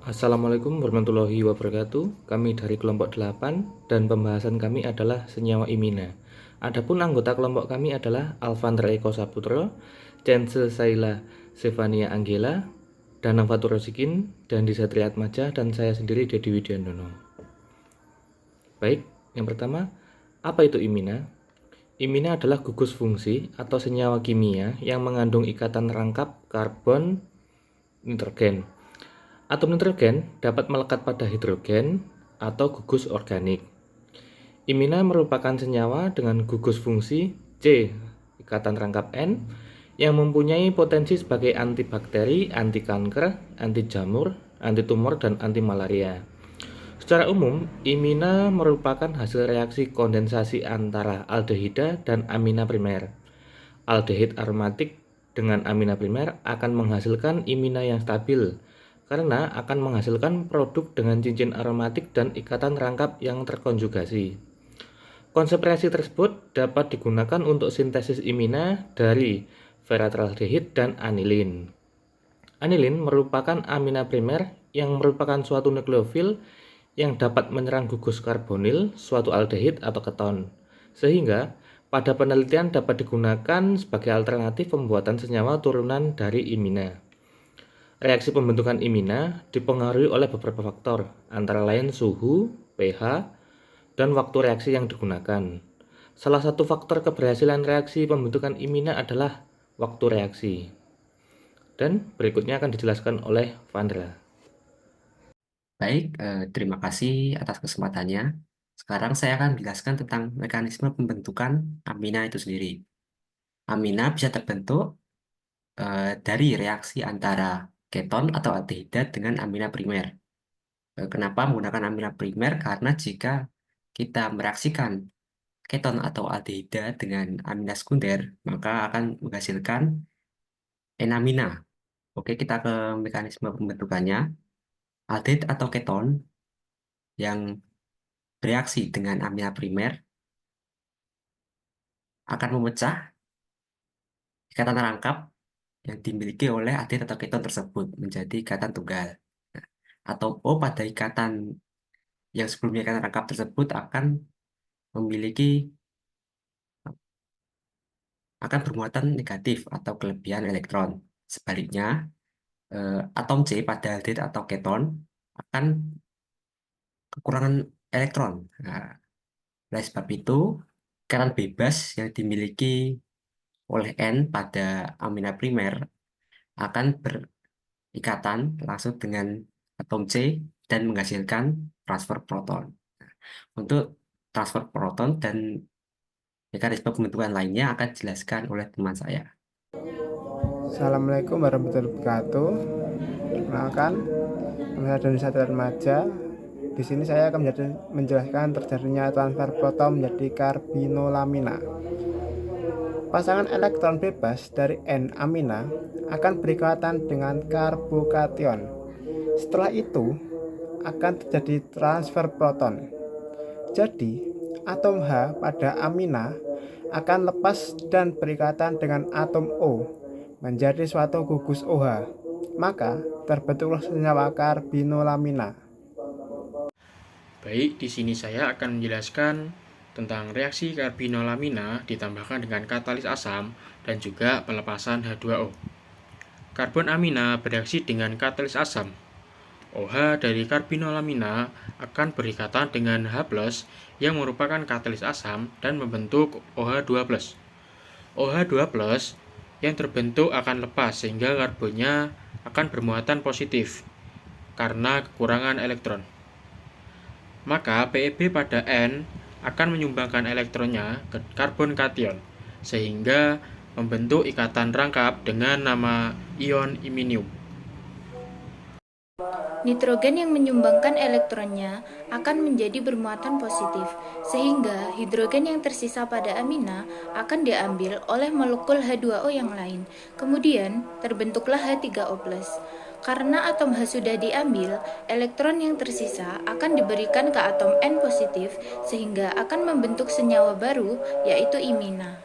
Assalamualaikum warahmatullahi wabarakatuh. Kami dari kelompok 8 dan pembahasan kami adalah senyawa imina. Adapun anggota kelompok kami adalah Alfandra Eko Saputro, Chance Saila Stefania Anggela, Danang Fatur Rosikin, dan Disatria Atmaja, dan saya sendiri Dedi Widiandono. Baik, yang pertama, apa itu imina? Imina adalah gugus fungsi atau senyawa kimia yang mengandung ikatan rangkap karbon nitrogen. Atom nitrogen dapat melekat pada hidrogen atau gugus organik. Imina merupakan senyawa dengan gugus fungsi C, ikatan rangkap N, yang mempunyai potensi sebagai antibakteri, anti kanker, anti jamur, anti tumor, dan anti malaria. Secara umum, imina merupakan hasil reaksi kondensasi antara aldehida dan amina primer. Aldehid aromatik dengan amina primer akan menghasilkan imina yang stabil, karena akan menghasilkan produk dengan cincin aromatik dan ikatan rangkap yang terkonjugasi. Konsep reaksi tersebut dapat digunakan untuk sintesis imina dari feratraldehid dan anilin. Anilin merupakan amina primer yang merupakan suatu nukleofil yang dapat menyerang gugus karbonil suatu aldehid atau keton, sehingga pada penelitian dapat digunakan sebagai alternatif pembuatan senyawa turunan dari imina. Reaksi pembentukan imina dipengaruhi oleh beberapa faktor, antara lain suhu, pH, dan waktu reaksi yang digunakan. Salah satu faktor keberhasilan reaksi pembentukan imina adalah waktu reaksi. Dan berikutnya akan dijelaskan oleh Vandra. Baik, terima kasih atas kesempatannya. Sekarang saya akan menjelaskan tentang mekanisme pembentukan amina itu sendiri. Amina bisa terbentuk dari reaksi antara keton atau aldehidat dengan amina primer. Kenapa menggunakan amina primer? Karena jika kita mereaksikan keton atau aldehidat dengan amina sekunder, maka akan menghasilkan enamina. Oke, kita ke mekanisme pembentukannya. Aldehid atau keton yang bereaksi dengan amina primer akan memecah ikatan rangkap yang dimiliki oleh aldehid atau keton tersebut menjadi ikatan tunggal. Nah, atom O pada ikatan yang sebelumnya ikatan rangkap tersebut memiliki akan bermuatan negatif atau kelebihan elektron. Sebaliknya, atom C pada aldehid atau keton akan kekurangan elektron. Nah, oleh sebab itu, ikatan bebas yang dimiliki oleh N pada amina primer akan berikatan langsung dengan atom C dan menghasilkan transfer proton. Untuk transfer proton dan mekanisme pembentukan lainnya akan dijelaskan oleh teman saya. Assalamualaikum warahmatullahi wabarakatuh. Perkenalkan, nama saya Doni Satria Remaja. Di sini saya akan menjelaskan terjadinya transfer proton menjadi karbinolamina. Pasangan elektron bebas dari N-amina akan berikatan dengan karbokation. Setelah itu akan terjadi transfer proton. Jadi, atom H pada amina akan lepas dan berikatan dengan atom O menjadi suatu gugus OH. Maka terbentuklah senyawa karbinolamina. Baik, di sini saya akan menjelaskan tentang reaksi karbinolamina ditambahkan dengan katalis asam dan juga pelepasan H2O. Karbon amina bereaksi dengan katalis asam. OH dari karbinolamina akan berikatan dengan H+ yang merupakan katalis asam dan membentuk OH2+. OH2+ yang terbentuk akan lepas sehingga karbonnya akan bermuatan positif karena kekurangan elektron. Maka PeB pada N akan menyumbangkan elektronnya ke karbon kation, sehingga membentuk ikatan rangkap dengan nama ion iminium. Nitrogen yang menyumbangkan elektronnya akan menjadi bermuatan positif, sehingga hidrogen yang tersisa pada amina akan diambil oleh molekul H2O yang lain. Kemudian terbentuklah H3O+. Karena atom H sudah diambil, elektron yang tersisa akan diberikan ke atom N positif, sehingga akan membentuk senyawa baru, yaitu imina.